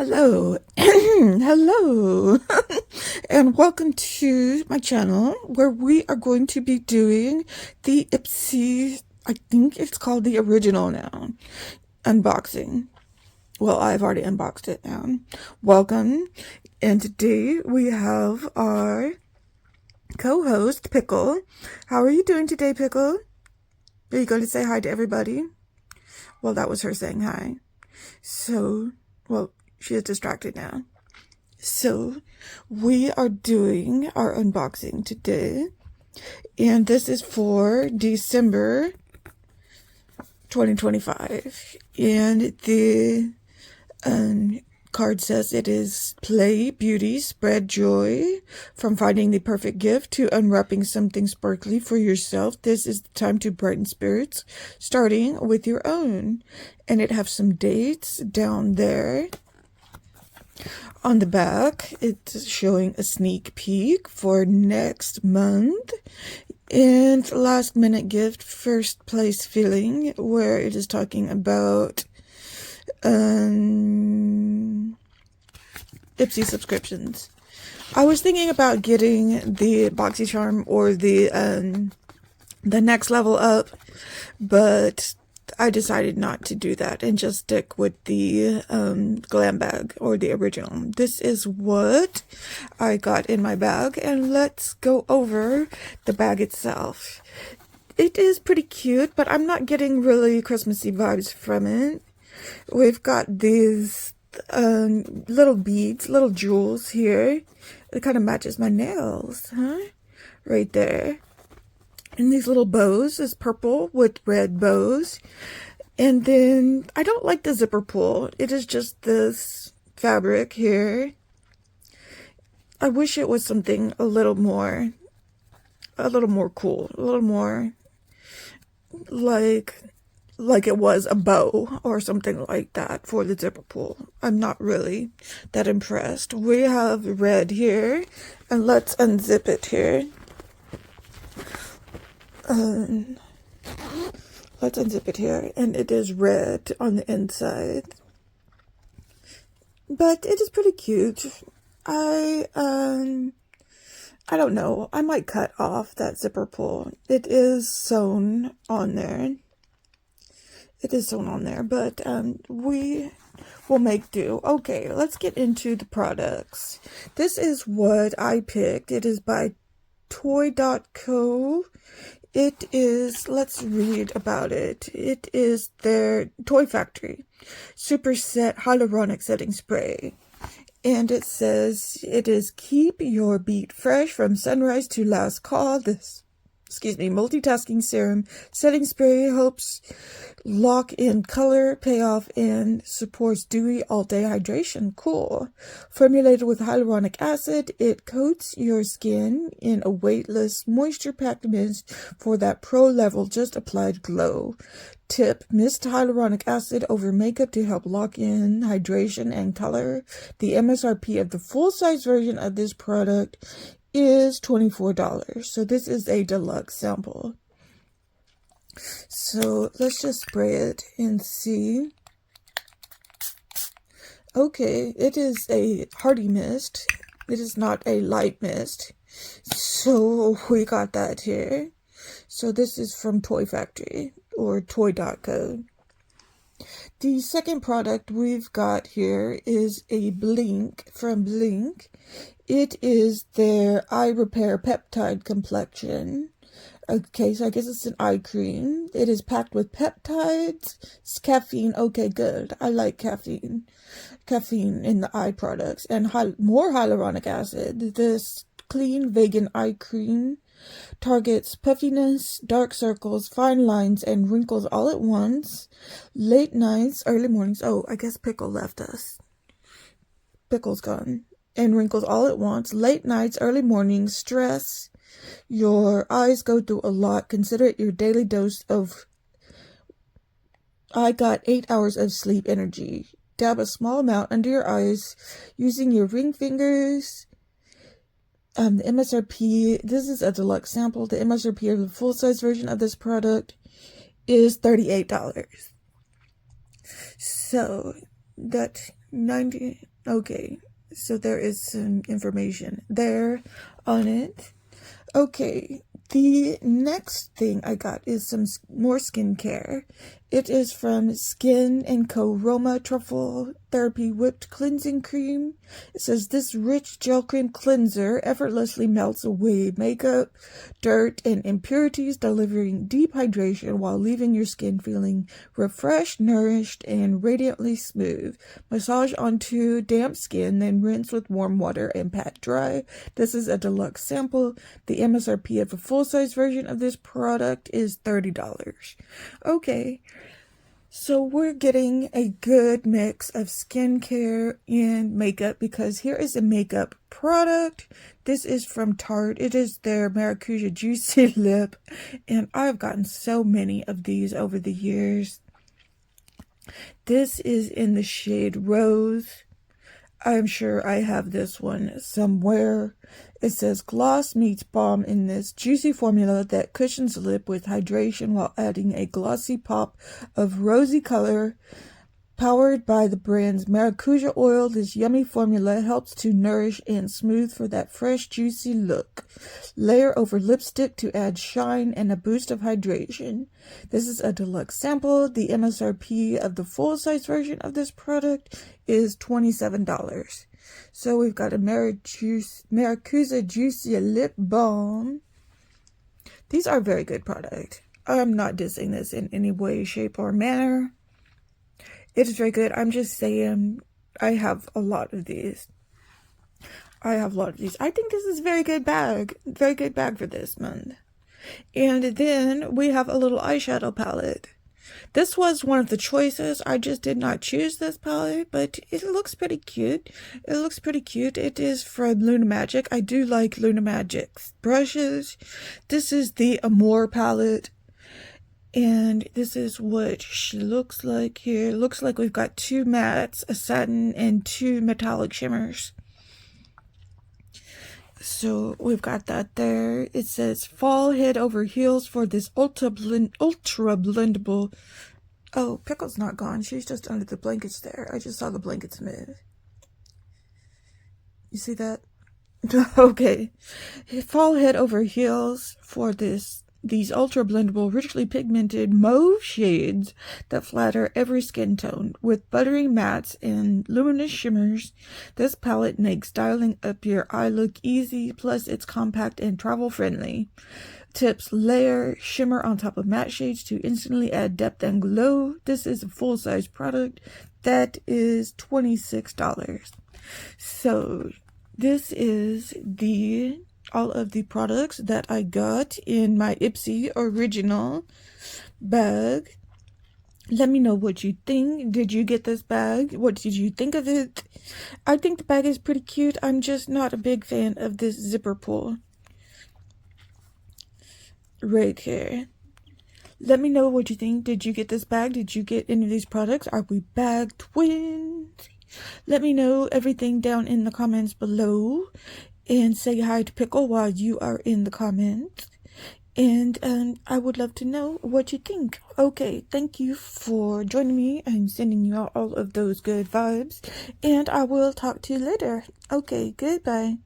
Hello, hello, and welcome to my channel where we are going to be doing the Ipsy, I think it's called the original now, unboxing. Well, I've already unboxed it now. Welcome, and today we have our co-host, Pickle. How are you doing today, Pickle? Are you going to say hi to everybody? Well, that was her saying hi. So, well, she is distracted now. So, we are doing our unboxing today. And this is for December 2025. And the card says it is play, beauty, spread joy. From finding the perfect gift to unwrapping something sparkly for yourself, this is the time to brighten spirits, starting with your own. And it has some dates down there. On the back, it's showing a sneak peek for next month. And last minute gift, first place feeling, where it is talking about Ipsy subscriptions. I was thinking about getting the BoxyCharm or the next level up, but I decided not to do that and just stick with the glam bag or the original. This is what I got in my bag, and let's go over the bag itself. It is pretty cute, but I'm not getting really Christmassy vibes from it. We've got these little beads, little jewels here. It kind of matches my nails, huh? Right there. And these little bows is purple with red bows. And then I don't like the zipper pull. It is just this fabric here. I wish it was something a little more cool, a little more like it was a bow or something like that for the zipper pull. I'm not really that impressed. We have red here, and let's unzip it here. Let's unzip it here, and it is red on the inside, but it is pretty cute. I don't know, I might cut off that zipper pull. It is sewn on there. It is sewn on there, but we will make do. Okay, let's get into the products. This is what I picked. It is by toy.co. It is, let's read about it. It is their Toy Factory Super Set Hyaluronic Setting Spray. And it says it is keep your beat fresh from sunrise to last call. This multitasking serum setting spray helps lock in color, payoff, and supports dewy all-day hydration. Cool. Formulated with hyaluronic acid, it coats your skin in a weightless, moisture-packed mist for that pro-level just applied glow. Tip, mist hyaluronic acid over makeup to help lock in hydration and color. The MSRP of the full-size version of this product is $24. So this is a deluxe sample. So let's just spray it and see. Okay, it is a hearty mist. It is not a light mist. So we got that here. So this is from Toy Factory or toy.co. The second product we've got here is a Blink from Blink. It is their eye repair peptide complexion. Okay, so I guess it's an eye cream. It is packed with peptides. It's caffeine. Okay, good. I like caffeine. Caffeine in the eye products. And more hyaluronic acid. This clean vegan eye cream targets puffiness, dark circles, fine lines, and wrinkles all at once. Late nights, early mornings. Oh, I guess Pickle left us. Pickle's gone. And wrinkles all at once. Late nights, early mornings, stress. Your eyes go through a lot. Consider it your daily dose of I got 8 hours of sleep energy. Dab a small amount under your eyes using your ring fingers. The MSRP, this is a deluxe sample. The MSRP of the full-size version of this product is $38. So, that's Okay, so there is some information there on it. Okay, the next thing I got is some more skincare. It is from Skin & Co. Roma Truffle Therapy Whipped Cleansing Cream. It says, this rich gel cream cleanser effortlessly melts away makeup, dirt, and impurities, delivering deep hydration while leaving your skin feeling refreshed, nourished, and radiantly smooth. Massage onto damp skin, then rinse with warm water and pat dry. This is a deluxe sample. The MSRP of a full-size version of this product is $30. Okay. So we're getting a good mix of skincare and makeup, because here is a makeup product. This is from Tarte. It is their Maracuja Juicy Lip, and I've gotten so many of these over the years. This is in the shade Rose. I'm sure I have this one somewhere. It says gloss meets balm in this juicy formula that cushions the lip with hydration while adding a glossy pop of rosy color. Powered by the brand's maracuja oil, this yummy formula helps to nourish and smooth for that fresh, juicy look. Layer over lipstick to add shine and a boost of hydration. This is a deluxe sample. The MSRP of the full-size version of this product is $27. So we've got a Maracuja Juicy Lip Balm. These are very good products. I'm not dissing this in any way, shape, or manner. It is very good. I'm just saying I have a lot of these. I think this is a very good bag. Very good bag for this month. And then we have a little eyeshadow palette. This was one of the choices. I just did not choose this palette, but it looks pretty cute. It is from Luna Magic. I do like Luna Magic's brushes. This is the Amore palette. And this is what she looks like here. Looks like we've got 2 mattes, a satin, and 2 metallic shimmers. So we've got that there. It says fall head over heels for this ultra blendable. Oh, Pickle's not gone. She's just under the blankets there. I just saw the blankets move. You see that? Okay. Fall head over heels for these ultra blendable, richly pigmented mauve shades that flatter every skin tone. With buttery mattes and luminous shimmers, this palette makes styling up your eye look easy, plus it's compact and travel friendly. Tips: layer shimmer on top of matte shades to instantly add depth and glow. This is a full-size product that is $26. So this is all of the products that I got in my Ipsy original bag. Let me know what you think. Did you get this bag? What did you think of it? I think the bag is pretty cute. I'm just not a big fan of this zipper pull right here. Let me know what you think. Did you get this bag? Did you get any of these products? Are we bag twins? Let me know everything down in the comments below. And say hi to Pickle while you are in the comments. And I would love to know what you think. Okay, thank you for joining me. I'm sending you out all of those good vibes. And I will talk to you later. Okay, goodbye.